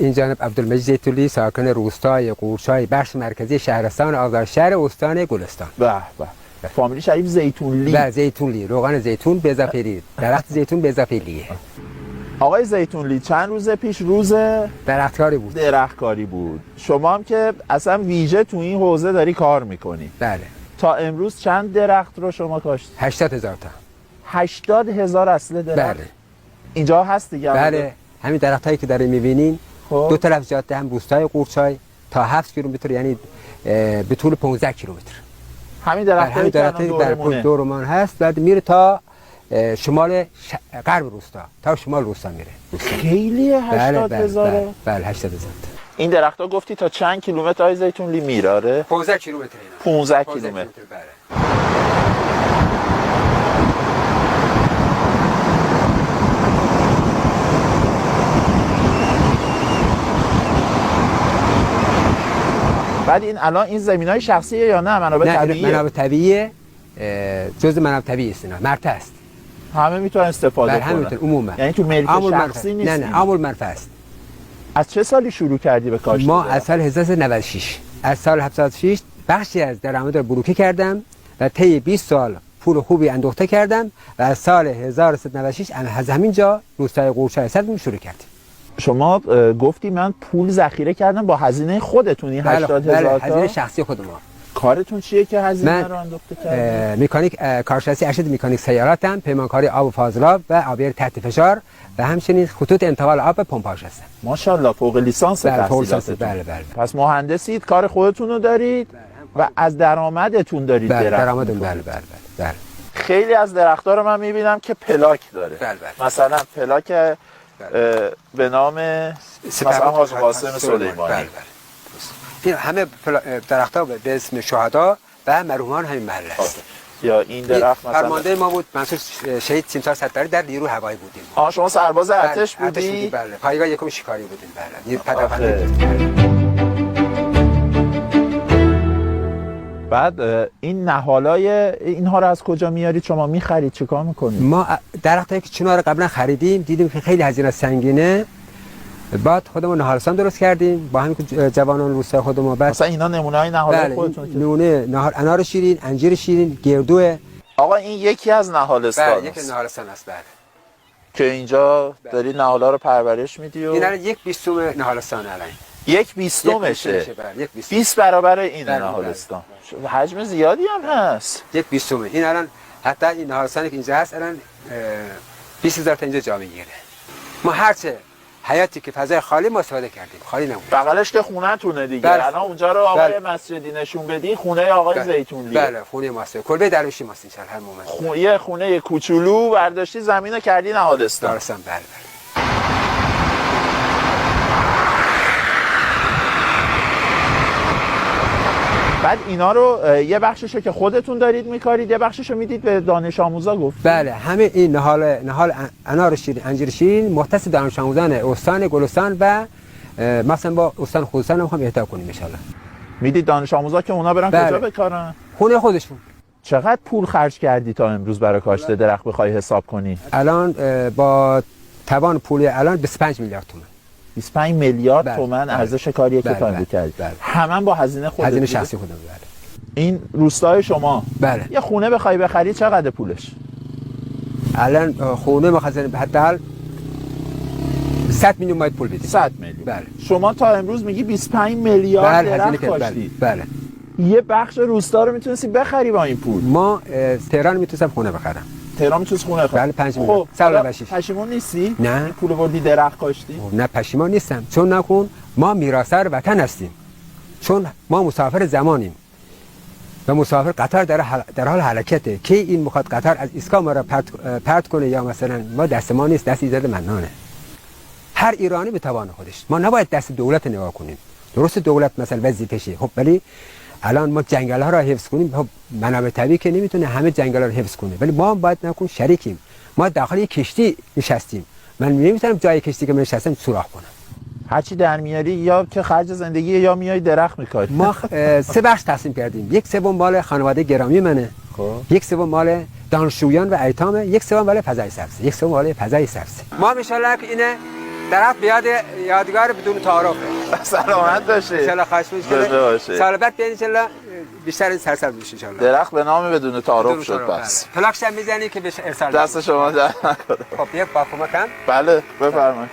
این جانب عبدالمجید زیتونلی ساکن روستای قورچای بخش مرکزی شهرستان آذرشهر استان گلستان. به به. فامیلی شریف زیتونلی. بله زیتونلی، روغن زیتون به اضافه لی، درخت زیتون به اضافه لیه. آقای زیتونلی چند روز پیش روز درختکاری بود. درختکاری بود. شما هم که اصلا ویژه تو این حوزه داری کار میکنی. بله. تا امروز چند درخت رو شما کاشتی؟ 80,000 تا. 80,000 اصل درخت. بله. اینجا هست دیگه. بله. همین درختایی که دارین میبینین دو طرف جاده هم روستای قورچای تا 7 کیلومتر، یعنی به طول 15 کیلومتر. همین درختایی که دورمان هست، بعد میره تا شمال غرب روستا، تا شمال روستا میره. خیلی 80,000. بله 80,000. این درخت‌ها گفتی تا چند کیلومتر های زیتونلی میره؟ 15 کیلومتر اینا. 15 کیلومتر. بله. بعد این الان این زمینای شخصیه یا نه منابع طبیعیه؟ نه منابع طبیعیه، جزء منابع طبیعی است، اینا مرتع است. همه میتونن استفاده کنن. همه میتونن عموما. یعنی تو ملک شخصی نیست. نه عامل منفعه است. از چه سالی شروع کردی به کاشت؟ ما از سال 1996. از سال 76 بخشی از درآمد رو بروکه کردم و طی 20 سال پول خوبی اندوخته کردم و از سال 1396 از همینجا روستای قورچای صدم شروع کردیم. شما گفتی من پول ذخیره کردم با هزینه خودتون این 80,000 تا؟ هزینه شخصی خود ما. کارتون چیه که هزینه رو اندوخته کردید؟ مکانیک، کارشناسی ارشد مکانیک سیاراتم، پیمانکاری آب و فاضلاب و آبیاری تحت فشار و همچنین خطوط انتقال آب پمپاژ هستم. ماشاءالله فوق لیسانس تحصیلاتتون. بله. پس مهندسید، کار خودتون رو دارید و از درآمدتون دارید درخت. درآمدتون. بله. خیلی از درخت‌ها رو من می‌بینم که پلاک داره. بله. مثلا پلاک به نام مثلا حاج قاسم سلیمانی. بله. این همه درخت‌ها به اسم شهدا و مرحومان همین محله است. یا این درخت مثلا فرمانده ما بود منصور شهید سیمسار ستاری، در نیروی هوایی بودیم. شما سرباز ارتش بودی؟ بله. پایگاه یکم شکاری بودیم. بله. پدافند. بعد این نهالای اینها رو از کجا میارید شما میخرید چیکار میکنید؟ ما درختایی که چنار رو قبلا خریدیم دیدیم که خیلی هزینه سنگینه، بعد خودمون نهالستان درست کردیم با همین جوانان روستای خودمون. بعد مثلا اینا نمونه‌های نهالای خودتونه؟ نمونه نهال انار شیرین، انجیر شیرین، گردو. آقا این یکی از نهالستان است. یکی نهالستان است. بله. که اینجا داری نهالا رو پرورش میدی و این الان 1/20 نهالستان الان. 1/20شه. 20 برابر این نهالستان. حجم زیادی هم هست. 1/20. این الان حتی این نهالستانی که اینجا هست الان 20,000 تا اینجا جا میگیره. ما هرچه حیاتی که فضای خالی ما استفاده کردیم، خالی نمونه. بغلش که خونه تونه دیگه. الان اونجا رو آقای مسجدی نشون بدی، خونه آقای زیتونلی. بله خونه ماست. کلبه درویشی ماست این هر موقع. یه خونه کوچولو برداشتی زمینو کردی نهالستان. درستم. بله. بعد اینا رو یه بخششو که خودتون دارید میکارید، یه بخششو میدید به دانش آموزا گفت. بله همه این نهال انار شیرین، انجیر شیرین مختص دانش آموزان استان گلستان و مثلا با استان خوزستان هم اهدا کنیم ان شاء الله. میدید دانش آموزا که اونا برن کجا بکارن؟ خونه خودشون. چقدر پول خرج کردی تا امروز برای کاشت درخت بخوای حساب کنی؟ الان با توان پولی الان 25 میلیارد تومان. 25 میلیارد تومان ارزش کاریه که تا کردی. همون با هزینه خودت. هزینه شخصی خودم. بله. این روستای شما. بله. یه خونه بخوای بخری چقدر پولش؟ الان خونه مخزن حداقل 100 میلیون باید پول بدید. 100 میلیون. بله. شما تا امروز میگی 25 میلیارد درخت کاشتی. بله. یه بخش روستا رو میتونستی بخری با این پول. ما تهران میتونستم خونه بخرم. تهران میتونست خونه بخری. بله 5 میلیون. خب پشیمون نیستی؟ نه. پول بردی درخت کاشتی؟ نه پشیمان نیستم، چون نکن ما میراثر وطن هستیم، چون ما مسافر زمانیم و مسافر قطار در حال حرکته که این میخواد قطار از ایستگاه ما را پرت کنه یا مثلا ما دست ما نیست، دست ایزد منانه. هر ایرانی به توان خودش، ما نباید دست دولت نگاه کنیم. درست دولت مثلا وظیفشه، خب ولی الان ما جنگل ها را حفظ کنیم، خب منابع طبیعی که نمیتونه همه جنگل ها رو حفظ کنه، ولی ما هم باید نکن شریکیم. ما داخل یک کشتی نشستیم، من نمیتونم جای کشتی که من نشستم سوراخ کنم. هرچی در میاری یا که خرج زندگی یا میای درخت میکاری. ما 3 بخش تقسیم کردیم. 1/3 مال خانواده گرامی منه، خب 1/3 مال دانشجویان و ایتامه، 1/3 مال فضای سبز، 1/3 مال فضای سبز. ما ان شاء الله که اینه درخت بیاد یادگار بدون تعارف. سلامت باشی. ان شاء الله خواهش می‌کنم. سال بعد بیاین ان شاء الله بیشتر سرسبز بشه ان شاء الله. درخت به نام بدون تعارف شد پس. پلاکش هم میزنی که بشه ارسال. دست شما در نکنه. خب یک با کمکم. بله بفرمایید.